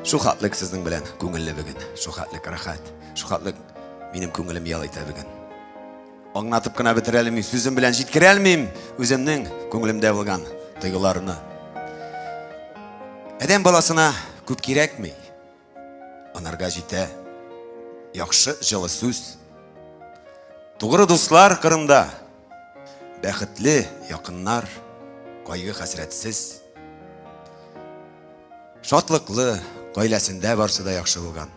Şu hatlık sizin bilen köngüllü bugün. Şu hatlık rahat. Şu hatlık benim köngülüm yalayta bugün. Anlatıp gına bitirelim, sözüm bilen jitkirelmeyim özümnün köngülümde bolgan duygularını. Adam balasına köp kerekmi? Onarga jite yaxşı жылы söz. Тугры дуслар кырында, бәхетле якыннар, кайгы хәсрәтсез. Шатлыклы гаиләсендә барсы да яхшы булган.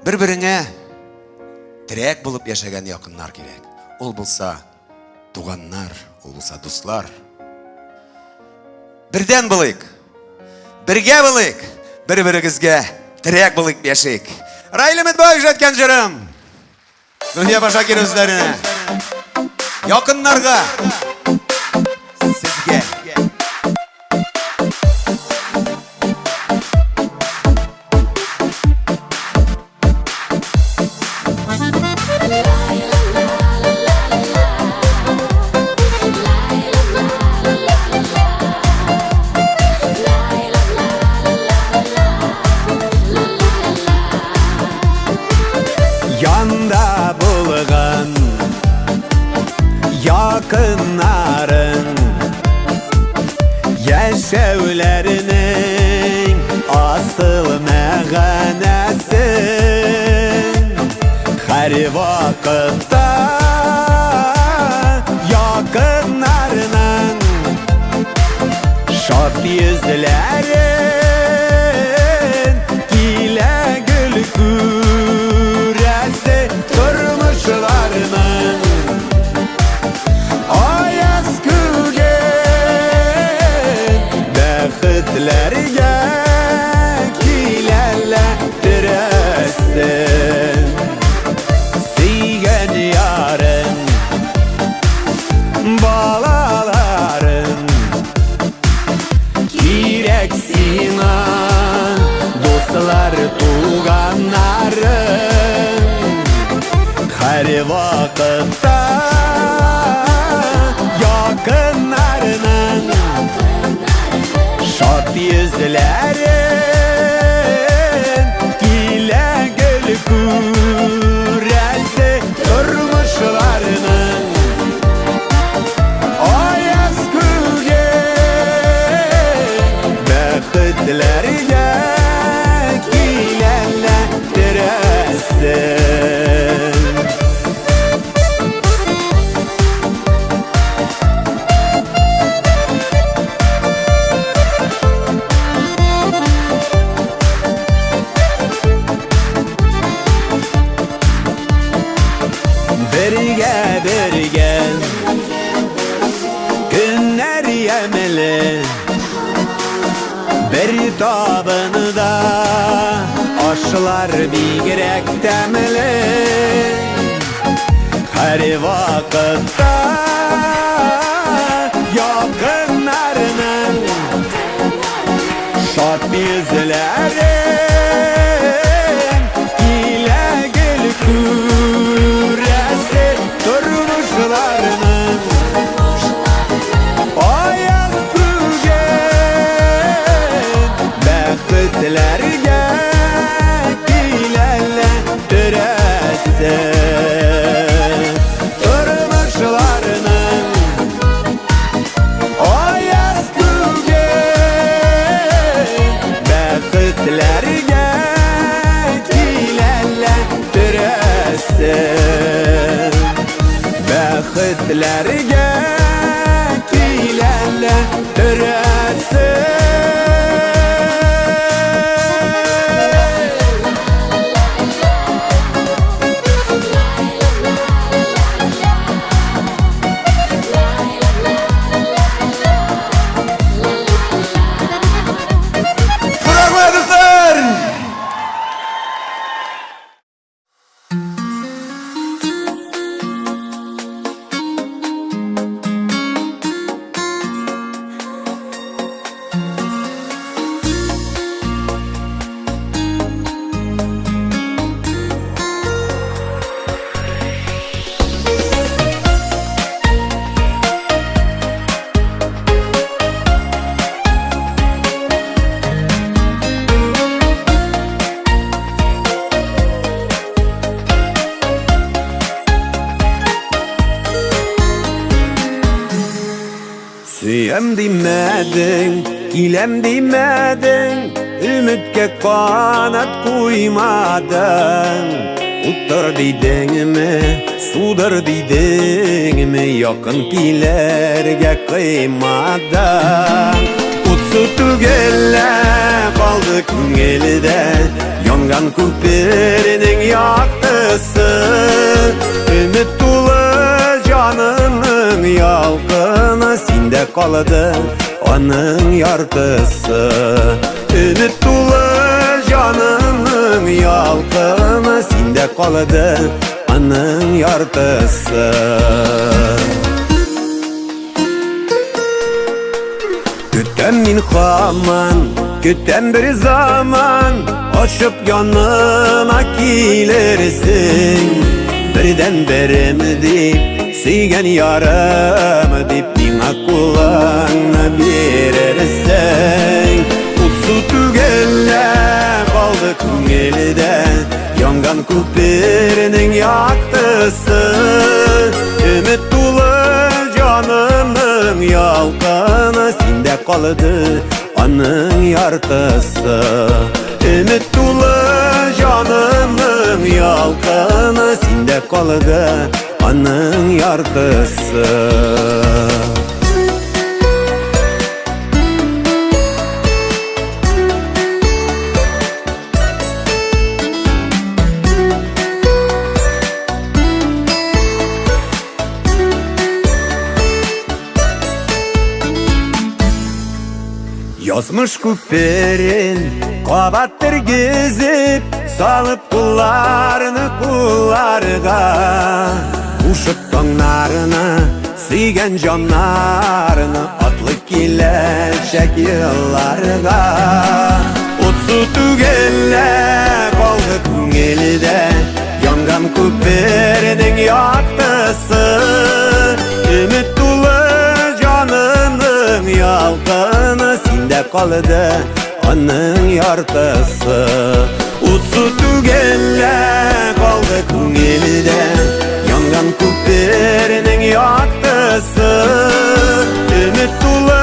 Бер-береңә терәк булып яшәгән якыннар кирәк. Ул булса туганнар, ул булса дуслар. Бердән булыйк, бергә булыйк, бер-берегезгә терәк булыйк яшик. Райлы Медбай җыткан җырым. Дөнья баша кирүзләренә. Якыннарга. Сезгә. Yanda bulgan yakınların yaşevlerinin asıl məğənəsi her vakitte yakınlarının şad yüzlerin ile gül küresi durmuşlarının ayaz kügen bəxtlərgə kilərlədirəsin Siyən yarın balaların kirek sinan dostlar tuğanların her vakitte yakınlarının şad yüzlerin ile gül küresi durmuşlarının ayaz kügen bəxtlərgə kilərlədirəsin Birge günler yemeli bir tabında aşılar bigrek temeli her vakitte yakınlarının şad yüzlerin ile gül küresi durmuşlarının ayaz kügen bəxtlərgə kilərlədirəsin durmuşlarının ayaz kügen bəxtlərgə kilərlədirəsin bəxtlərgə kilərlədirəsin Bravo dostlar! Koyam demedin, ilem demedin, ümitke kanat koymadın. Uttar deydin mi, sudur deydin mi, yakın kilerge kıymadın. Utsu tügelle kaldı küngelde, yangan küperinin yaktısı. Ümit dolu canının yalgını, sinde kaldı onun yartısı. Ümit dolu canının yalgını, sinde kaldı onun yartısı. Kütem min haman, kütem bir zaman, aşıp yanıma gelirsin. Birden berim deyip, seygen yarım deyip, bana kulağına verirsen. Utsu tügelle kaldı küngelde, yangan küperinin yaktısı. Ümit dolu canımın yalgını, sinde kaldı onun yartısı. Ümit dolu canımın yalgını, sinde kaldı onun yartısı. Yazmış küperin kabattır gezip, salıp kullarını kullarga. Uşup tonlarını, sıygen canlarını, atlık gelecek yıllarga. Utsu tügelle kaldı küngelde, yangan küperinin yaktısı. Ümit dolu canının yalgını, sinde kaldı onun yartısı. Utsu tügelle kaldı küngelde, yangan küperinin yaktısı. Ümit dolu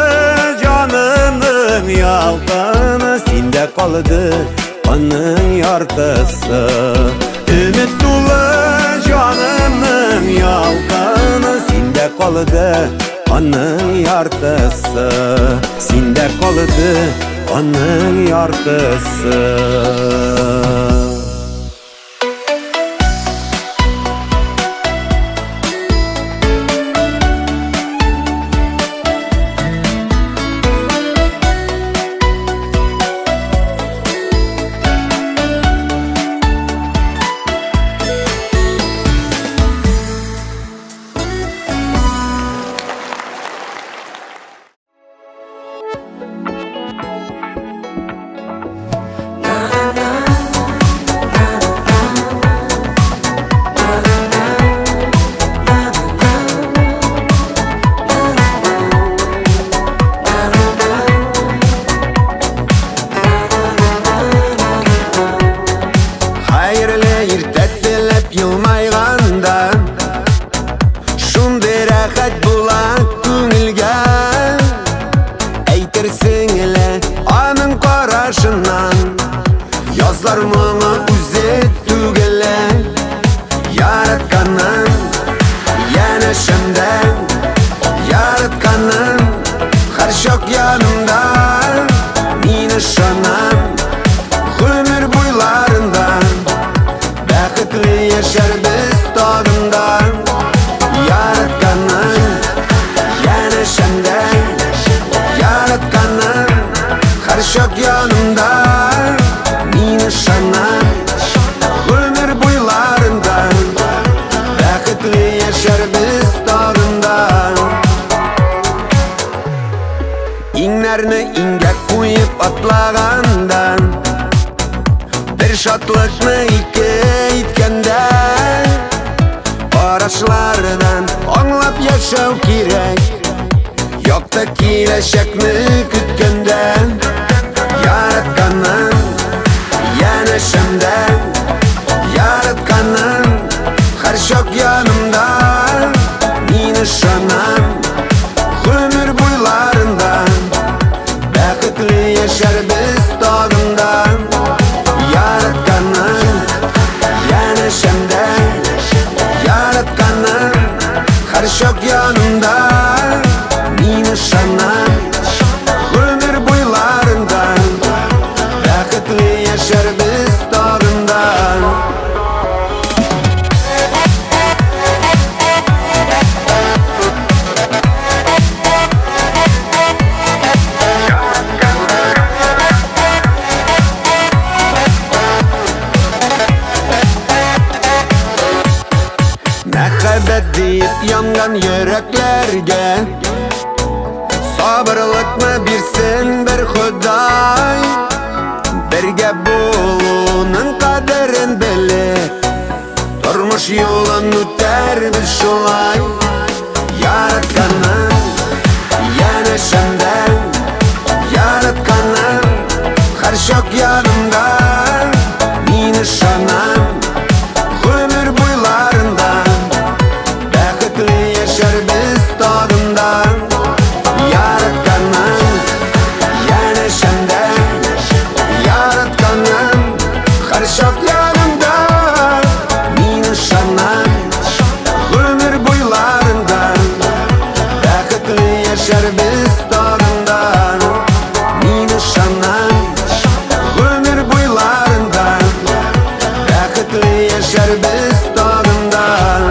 canının yalgını, sinde kaldı onun yartısı. Ümit dolu canının yalgını, sinde kaldı onun yartısı. Sinde kaldı onun yartısı. Yazlar mına üzet tügele, yaratkanın yana şemden. Yaratkanın her şok yanımda, mini şanan ömür boylarından. Bäxitli yaşar biz tağından. Yaratkanın yana şemden. Yaratkanın her şok yanımda, şanan ömür boylarından. Bäxitli yaşar biz tağından. İnlerini ingek koyup atlagandan, bir şatlıkны iki itkende. Araçlardan anlap yaşav kirek, yokta kileşekni kütkenden. Yaratkanın yana şemden. Yaratkanın her şok yanımda, mini şanan ömür boylarından. Bäxtli yaşar biz tağında. Mehabbet deyip yangan yüreklerge sabırlık mı birsin bir Huday. Birge bulunun kaderin bilip turmuş yolun öter biz şolay. Yaratkanın yana şenden, yaratkanın her şok yanımda. Mini şanan ömür boylarından bäxtli yaşar biz tağından. Yaratkanın yana şenden, yaratkanın her şok yanımda. Mini şanan ömür boylarından bäxtli yaşar biz tağından. Mini şanan ömür boylarından bäxtli yaşar biz tağından.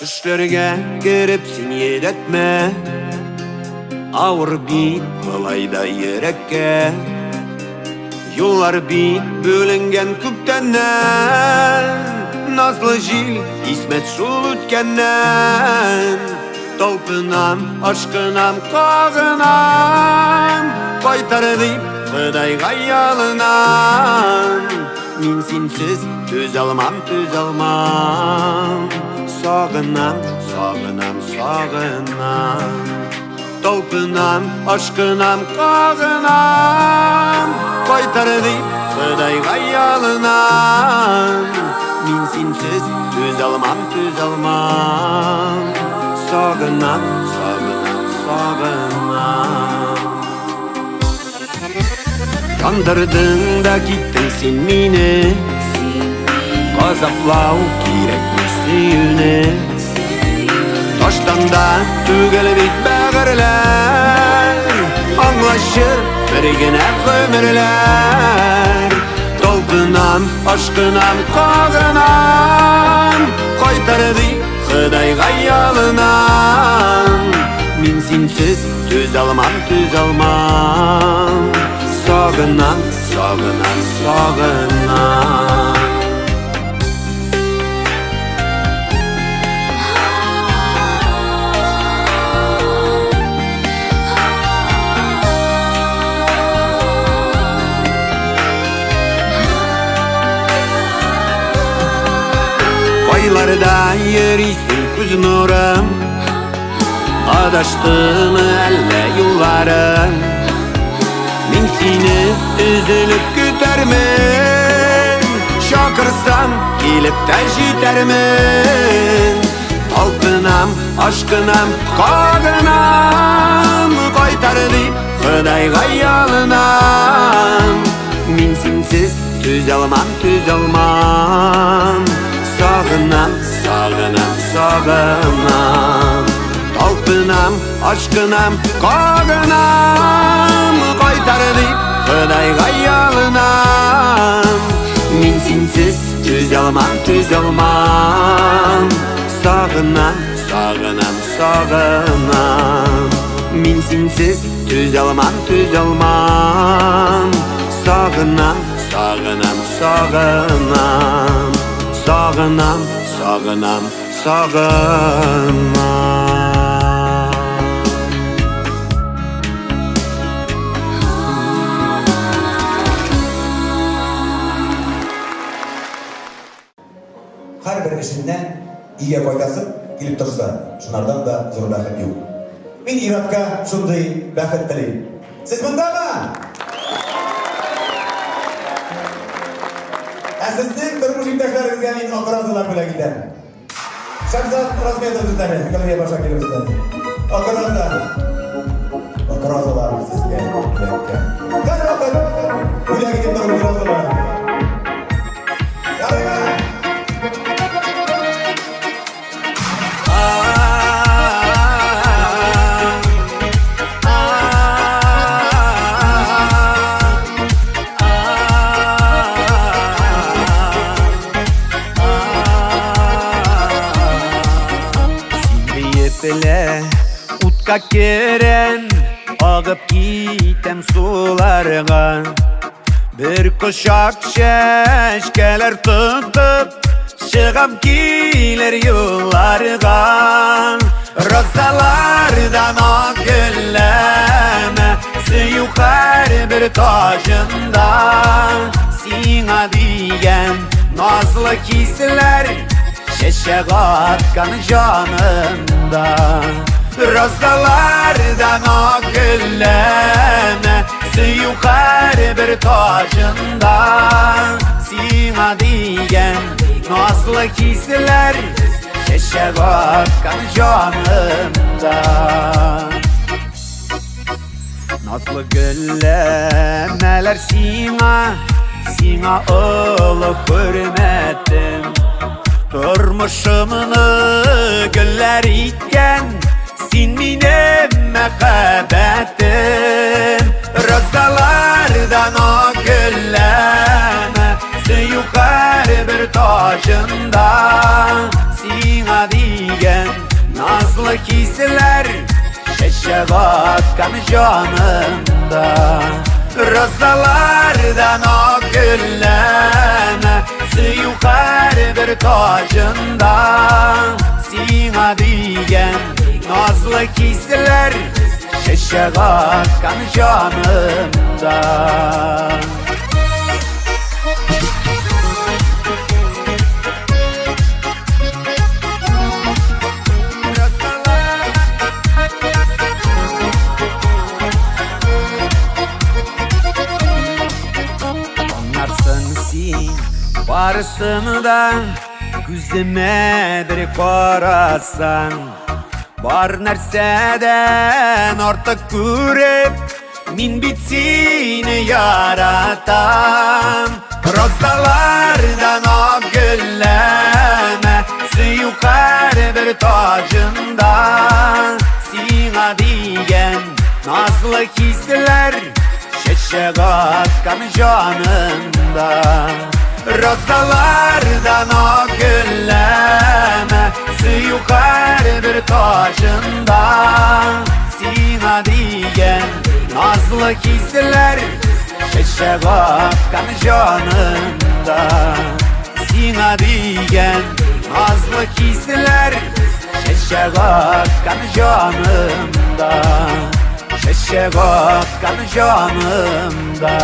Düşlerge girip sen yedetme, ağır bit kolayda yürekке. Yollar bit bölüngen küptenden, nazlı jil ismet şul ötkenden. Talpınam, aşkınam, kağınam, qaytar deyip Xudayga yalınam. Min sensiz töz almam, töz almam. Sağınam, sağınam, sağınam. Talpınam, aşkınam, kağınam, qaytar deyip Xudayga yalınam. Min sensiz töz almam, töz almam. Sağınam, sağınam, sağınam. Kandırdın da gittin sen meni, gazaplau kerekmiş süyüne. Taştan da tügelbek bägirler, anlaşır birgine ömürler. Talpınam, aşkınam, kağınam, qaytar deyip Xudayga yalınam. Min sensiz töz almam, töz almam. Sağınam, sağınam, sağınam. Aylarda yürüysün küz nurum, adaştı mı elle yollarım. Min seni üzülüp kütermin, şakırsam gelip de jitermin. Talpınam, aşkınam, kağınam, qaytar deyip Xudayga yalınam. Min sensiz töz almam, töz almam. Sağınam, sağınam, sağınam. Talpınam, aşkınam, kağınam, qaytar deyip Xudayga yalınam. Min sensiz töz almam, töz almam. Sağınam, sağınam, sağınam. Min sensiz töz almam, töz almam. Sağınam, sağınam, sağınam. Sağınam, sağınam, sağınam. her bir işinden iyiye koytasın, gelip dursa. Şunlardan da zor bakıp yok. Ben İrat'ka şunday bakıp dileyim. Siz bunda mı? Sizin durmuş imteklerimizden men okrazılar bile gider. Şamzat Razmiyatov sizlere, kalmaya başa gelirsizler. Okrazılar sizge. Kaç vakit buraya gidip durmuş okrazılar. Yarayma! Bile utka keren ağıp gitem sularga bir kuşak şeşkeler tutup çıgam giler yollarga rozalardan o gülleme suyu her bir taşından sina diyen nazlı kisler şeşe atkan canımda Rozdalardan o gülleme suyu her bir taşından sina diyen nazlı kisler şeşe atkan canımda nazlı güllemeler sina olu hürmetim Durmuşumunu güller iken Sin minem mehabetim Rozalardan o gülleme Suyu her bir taşından Sina diyen nazlı kisler Şeşe atkan canımda Rozalardan o gülleme Suyu her bir taşından Sina diyen nazlı kisler Şeşe atkan canımda Varsın da gözüme bir korasan Var nerseden artık görüp min bitsini yaratan Rozalardan o gülleme suyu her bir tacından Sina diyen nazlı hisler şeşe atkan canımda Rozalardan o gülleme Suyu her bir taşından Sina diyen nazlı hisler Şeşe atkan canımda Sina diyen nazlı hisler Şeşe atkan canımda Şeşe atkan canımda